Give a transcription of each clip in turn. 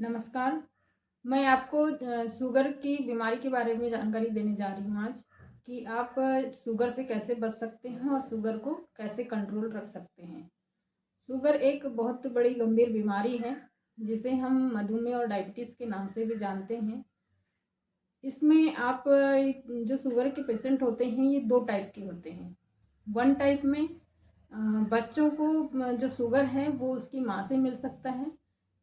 नमस्कार। मैं आपको शुगर की बीमारी के बारे में जानकारी देने जा रही हूँ आज कि आप शुगर से कैसे बच सकते हैं और शुगर को कैसे कंट्रोल रख सकते हैं। शुगर एक बहुत बड़ी गंभीर बीमारी है जिसे हम मधुमेह और डायबिटीज़ के नाम से भी जानते हैं। इसमें आप जो शुगर के पेशेंट होते हैं ये 2 टाइप के होते हैं। वन टाइप में बच्चों को जो शुगर है वो उसकी माँ से मिल सकता है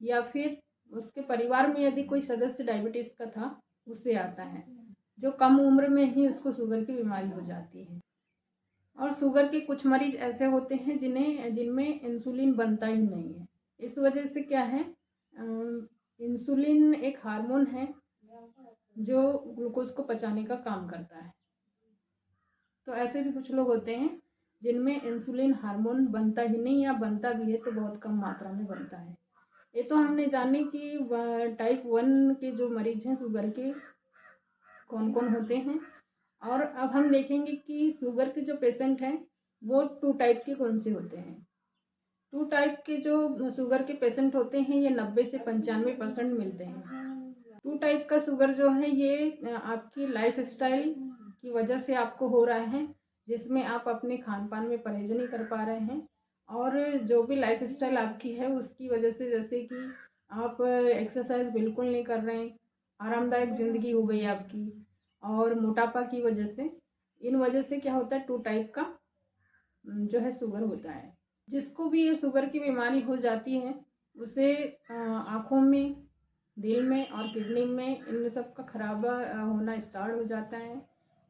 या फिर उसके परिवार में यदि कोई सदस्य डायबिटीज़ का था उससे आता है, जो कम उम्र में ही उसको शुगर की बीमारी हो जाती है। और शुगर के कुछ मरीज ऐसे होते हैं जिनमें इंसुलिन बनता ही नहीं है। इस वजह से क्या है, इंसुलिन एक हार्मोन है जो ग्लूकोज को पचाने का काम करता है। तो ऐसे भी कुछ लोग होते हैं जिनमें इंसुलिन हार्मोन बनता ही नहीं या बनता भी है तो बहुत कम मात्रा में बनता है। ये तो हमने जाने कि टाइप 1 के जो मरीज हैं शुगर के कौन कौन होते हैं। और अब हम देखेंगे कि शुगर के जो पेशेंट हैं वो 2 टाइप के कौन से होते हैं। 2 टाइप के जो शुगर के पेशेंट होते हैं ये 90 से 95% मिलते हैं। 2 टाइप का शुगर जो है ये आपकी लाइफ स्टाइल की वजह से आपको हो रहा है, जिसमें आप अपने खान पान में परहेज नहीं कर पा रहे हैं। और जो भी लाइफ स्टाइल आपकी है उसकी वजह से, जैसे कि आप एक्सरसाइज बिल्कुल नहीं कर रहे हैं, आरामदायक ज़िंदगी हो गई आपकी, और मोटापा की वजह से, इन वजह से क्या होता है 2 टाइप का जो है शुगर होता है। जिसको भी ये शुगर की बीमारी हो जाती है उसे आँखों में, दिल में और किडनी में इन सब का खराब होना स्टार्ट हो जाता है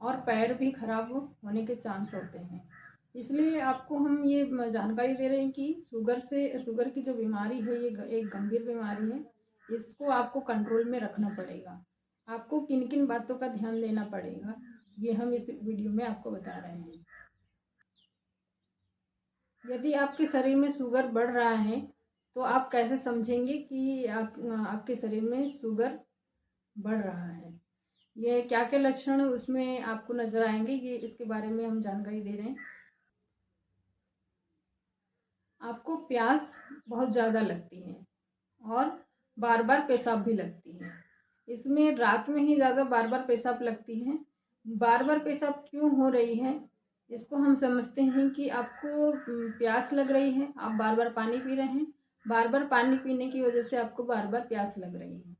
और पैर भी खराब होने के चांस होते हैं। इसलिए आपको हम ये जानकारी दे रहे हैं कि शुगर की जो बीमारी है ये एक गंभीर बीमारी है। इसको आपको कंट्रोल में रखना पड़ेगा। आपको किन किन बातों का ध्यान देना पड़ेगा ये हम इस वीडियो में आपको बता रहे हैं। यदि आपके शरीर में शुगर बढ़ रहा है तो आप कैसे समझेंगे कि आपके शरीर में शुगर बढ़ रहा है। ये क्या क्या लक्षण उसमें आपको नजर आएंगे, ये इसके बारे में हम जानकारी दे रहे हैं। आपको प्यास बहुत ज़्यादा लगती है और बार बार पेशाब भी लगती है। इसमें रात में ही ज़्यादा बार बार पेशाब लगती है। बार बार पेशाब क्यों हो रही है इसको हम समझते हैं कि आपको प्यास लग रही है, आप बार बार पानी पी रहे हैं, बार बार पानी पीने की वजह से आपको बार बार प्यास लग रही है।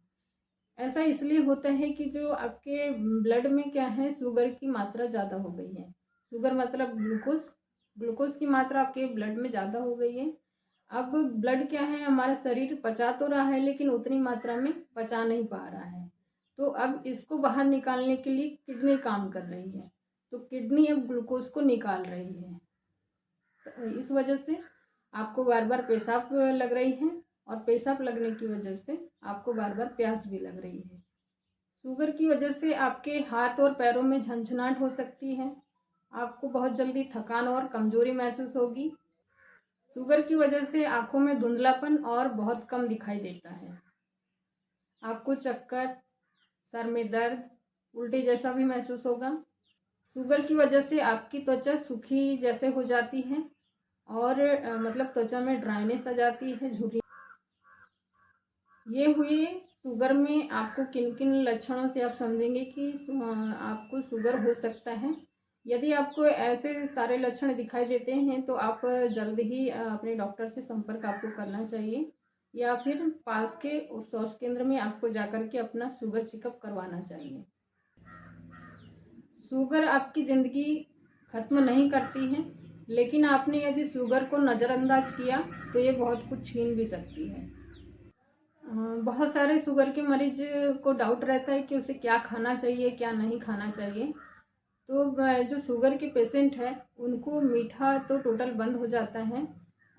ऐसा इसलिए होता है कि जो आपके ब्लड में क्या है, शुगर की मात्रा ज़्यादा हो गई है। शुगर मतलब ग्लूकोज, ग्लूकोज की मात्रा आपके ब्लड में ज़्यादा हो गई है। अब ब्लड क्या है, हमारा शरीर पचा तो रहा है लेकिन उतनी मात्रा में पचा नहीं पा रहा है। तो अब इसको बाहर निकालने के लिए किडनी काम कर रही है, तो किडनी अब ग्लूकोज को निकाल रही है। तो इस वजह से आपको बार बार पेशाब लग रही है और पेशाब लगने की वजह से आपको बार बार प्यास भी लग रही है। शुगर की वजह से आपके हाथ और पैरों में झंझनाहट हो सकती है। आपको बहुत जल्दी थकान और कमजोरी महसूस होगी। शुगर की वजह से आंखों में धुंधलापन और बहुत कम दिखाई देता है। आपको चक्कर, सर में दर्द, उल्टी जैसा भी महसूस होगा। शुगर की वजह से आपकी त्वचा सूखी जैसे हो जाती है और मतलब त्वचा में ड्राइनेस आ जाती है, झुर्री। ये हुए शुगर में आपको किन किन लक्षणों से आप समझेंगे कि आपको शुगर हो सकता है। यदि आपको ऐसे सारे लक्षण दिखाई देते हैं तो आप जल्द ही अपने डॉक्टर से संपर्क आपको करना चाहिए या फिर पास के स्वास्थ्य केंद्र में आपको जाकर के अपना शुगर चेकअप करवाना चाहिए। शुगर आपकी ज़िंदगी ख़त्म नहीं करती है, लेकिन आपने यदि शुगर को नज़रअंदाज किया तो ये बहुत कुछ छीन भी सकती है। बहुत सारे शुगर के मरीज को डाउट रहता है कि उसे क्या खाना चाहिए, क्या नहीं खाना चाहिए। तो जो शुगर के पेशेंट है उनको मीठा तो टोटल बंद हो जाता है,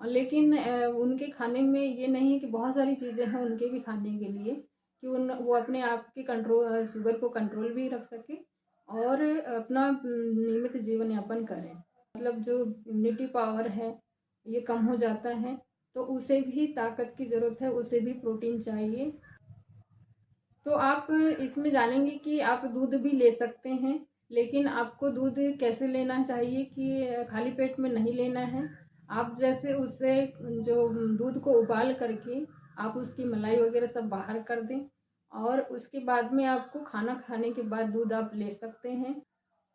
और लेकिन उनके खाने में ये नहीं है कि बहुत सारी चीज़ें हैं उनके भी खाने के लिए कि वो अपने आप के कंट्रोल, शुगर को कंट्रोल भी रख सके और अपना नियमित जीवन यापन करें। मतलब जो इम्यूनिटी पावर है ये कम हो जाता है तो उसे भी ताकत की ज़रूरत है, उसे भी प्रोटीन चाहिए। तो आप इसमें जानेंगे कि आप दूध भी ले सकते हैं, लेकिन आपको दूध कैसे लेना चाहिए कि खाली पेट में नहीं लेना है। आप जैसे उससे जो दूध को उबाल करके आप उसकी मलाई वगैरह सब बाहर कर दें और उसके बाद में आपको खाना खाने के बाद दूध आप ले सकते हैं।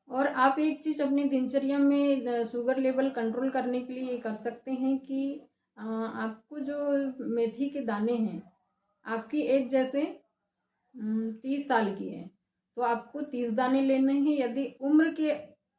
और आप एक चीज़ अपनी दिनचर्या में शुगर लेवल कंट्रोल करने के लिए ये कर सकते हैं कि आपको जो मेथी के दाने हैं, आपकी एज जैसे 30 साल की है तो आपको 30 दाने लेने हैं। यदि उम्र के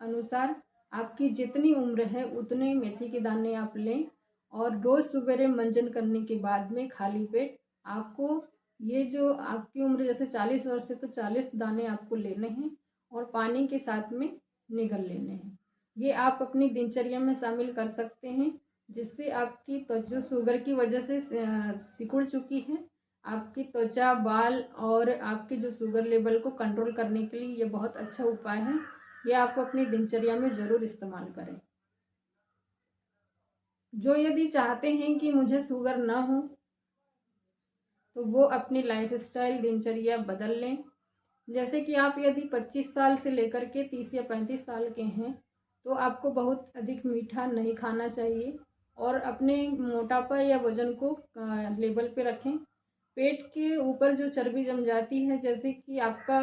अनुसार आपकी जितनी उम्र है उतने मेथी के दाने आप लें और रोज़ सवेरे मंजन करने के बाद में खाली पेट आपको ये जो आपकी उम्र जैसे 40 वर्ष है तो 40 दाने आपको लेने हैं और पानी के साथ में निगल लेने हैं। ये आप अपनी दिनचर्या में शामिल कर सकते हैं जिससे आपकी त्वचा जो शुगर की वजह से सिकुड़ चुकी है, आपकी त्वचा, बाल और आपके जो शुगर लेवल को कंट्रोल करने के लिए ये बहुत अच्छा उपाय है। ये आप अपनी दिनचर्या में ज़रूर इस्तेमाल करें। जो यदि चाहते हैं कि मुझे शुगर ना हो तो वो अपनी लाइफस्टाइल दिनचर्या बदल लें। जैसे कि आप यदि 25 साल से लेकर के 30 या 35 साल के हैं तो आपको बहुत अधिक मीठा नहीं खाना चाहिए और अपने मोटापा या वज़न को लेवल पे रखें। पेट के ऊपर जो चर्बी जम जाती है जैसे कि आपका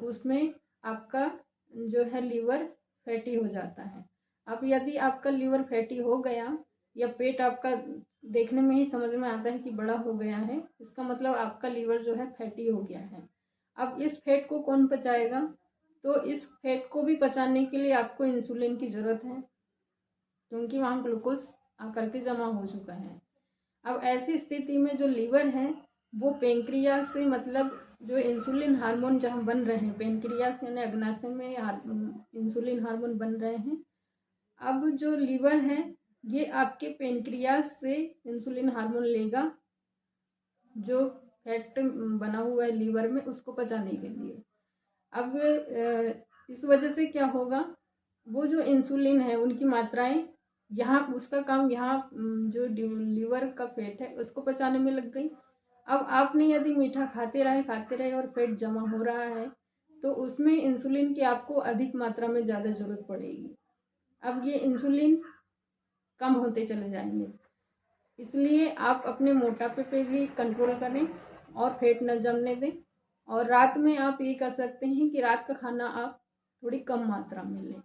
उसमें आपका जो है लीवर फैटी हो जाता है। अब यदि आपका लीवर फैटी हो गया या पेट आपका देखने में ही समझ में आता है कि बड़ा हो गया है, इसका मतलब आपका लीवर जो है फैटी हो गया है। अब इस फैट को कौन पचाएगा? तो इस फैट को भी पचाने के लिए आपको इंसुलिन की ज़रूरत है क्योंकि वहाँ ग्लूकोज आकर के जमा हो चुका है। अब ऐसी स्थिति में जो लीवर है वो पेनक्रियास से मतलब जो इंसुलिन हार्मोन जहाँ बन रहे हैं पेनक्रियास यानी अग्नाशय में इंसुलिन हार्मोन बन रहे हैं। अब जो लीवर है ये आपके पेनक्रियास से इंसुलिन हार्मोन लेगा जो फैट बना हुआ है लीवर में उसको पचाने के लिए। अब इस वजह से क्या होगा, वो जो इंसुलिन है उनकी मात्राएं यहाँ उसका काम यहाँ जो लीवर का फैट है उसको पचाने में लग गई। अब आपने यदि मीठा खाते रहे और फैट जमा हो रहा है तो उसमें इंसुलिन की आपको अधिक मात्रा में ज़्यादा ज़रूरत पड़ेगी। अब ये इंसुलिन कम होते चले जाएंगे, इसलिए आप अपने मोटापे पे भी कंट्रोल करें और फैट न जमने दें। और रात में आप ये कर सकते हैं कि रात का खाना आप थोड़ी कम मात्रा में लें।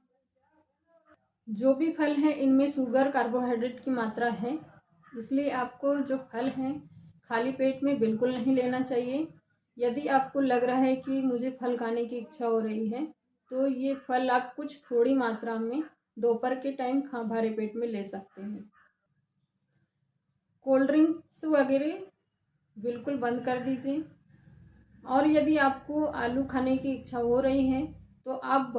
जो भी फल हैं इनमें शुगर कार्बोहाइड्रेट की मात्रा है, इसलिए आपको जो फल हैं खाली पेट में बिल्कुल नहीं लेना चाहिए। यदि आपको लग रहा है कि मुझे फल खाने की इच्छा हो रही है तो ये फल आप कुछ थोड़ी मात्रा में दोपहर के टाइम भारे पेट में ले सकते हैं। कोल्ड ड्रिंक्स वगैरह बिल्कुल बंद कर दीजिए। और यदि आपको आलू खाने की इच्छा हो रही है तो आप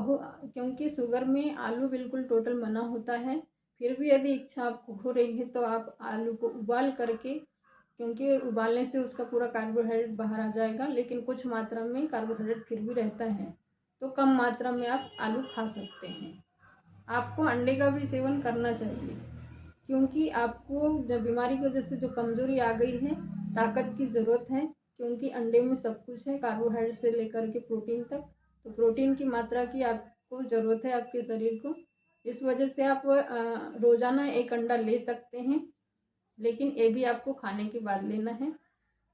क्योंकि शुगर में आलू बिल्कुल टोटल मना होता है, फिर भी यदि इच्छा आपको हो रही है तो आप आलू को उबाल करके, क्योंकि उबालने से उसका पूरा कार्बोहाइड्रेट बाहर आ जाएगा लेकिन कुछ मात्रा में कार्बोहाइड्रेट फिर भी रहता है तो कम मात्रा में आप आलू खा सकते हैं। आपको अंडे का भी सेवन करना चाहिए क्योंकि आपको जब बीमारी की वजह से जो कमज़ोरी आ गई है, ताकत की ज़रूरत है क्योंकि अंडे में सब कुछ है, कार्बोहाइड्रेट से लेकर के प्रोटीन तक। तो प्रोटीन की मात्रा की आपको ज़रूरत है आपके शरीर को। इस वजह से आप रोज़ाना एक अंडा ले सकते हैं, लेकिन ये भी आपको खाने के बाद लेना है।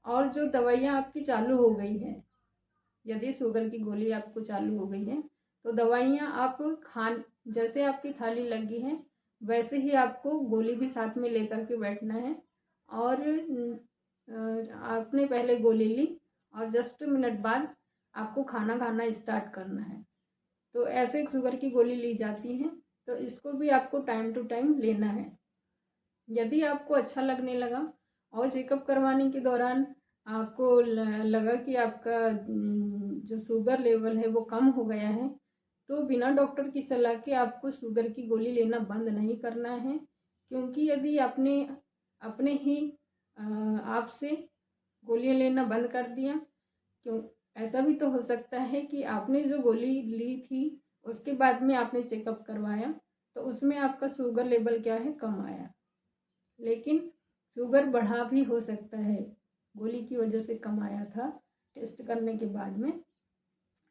और जो दवाइयाँ आपकी चालू हो गई है, यदि शुगर की गोली आपको चालू हो गई है तो दवाइयाँ आप जैसे आपकी थाली लगी है वैसे ही आपको गोली भी साथ में लेकर के बैठना है। और आपने पहले गोली ली और जस्ट मिनट बाद आपको खाना खाना स्टार्ट करना है। तो ऐसे शुगर की गोली ली जाती है तो इसको भी आपको टाइम टू टाइम लेना है। यदि आपको अच्छा लगने लगा और चेकअप करवाने के दौरान आपको लगा कि आपका जो शुगर लेवल है वो कम हो गया है तो बिना डॉक्टर की सलाह के आपको शुगर की गोली लेना बंद नहीं करना है। क्योंकि यदि आपने अपने ही आपसे गोलियां लेना बंद कर दिया, क्यों ऐसा भी तो हो सकता है कि आपने जो गोली ली थी उसके बाद में आपने चेकअप करवाया तो उसमें आपका शुगर लेवल क्या है, कम आया, लेकिन शुगर बढ़ा भी हो सकता है, गोली की वजह से कम आया था टेस्ट करने के बाद में।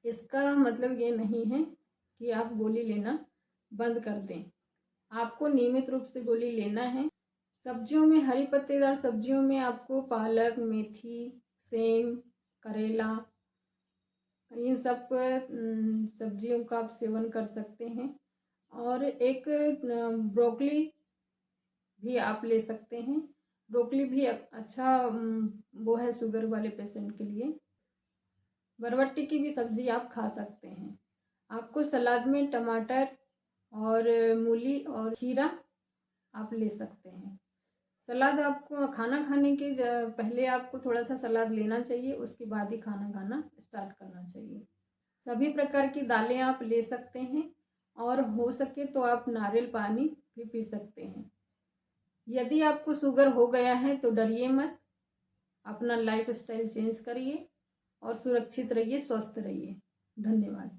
इसका मतलब ये नहीं है कि आप गोली लेना बंद कर दें। आपको नियमित रूप से गोली लेना है। सब्जियों में, हरी पत्तेदार सब्जियों में आपको पालक, मेथी, सेम, करेला, इन सब सब्जियों का आप सेवन कर सकते हैं। और एक ब्रोकली भी आप ले सकते हैं। ब्रोकली भी अच्छा वो है शुगर वाले पेशेंट के लिए। बरबट्टी की भी सब्ज़ी आप खा सकते हैं। आपको सलाद में टमाटर और मूली और खीरा आप ले सकते हैं। सलाद आपको खाना खाने के पहले आपको थोड़ा सा सलाद लेना चाहिए, उसके बाद ही खाना खाना स्टार्ट करना चाहिए। सभी प्रकार की दालें आप ले सकते हैं और हो सके तो आप नारियल पानी भी पी सकते हैं। यदि आपको शुगर हो गया है तो डरिए मत, अपना लाइफस्टाइल चेंज करिए और सुरक्षित रहिए, स्वस्थ रहिए। धन्यवाद।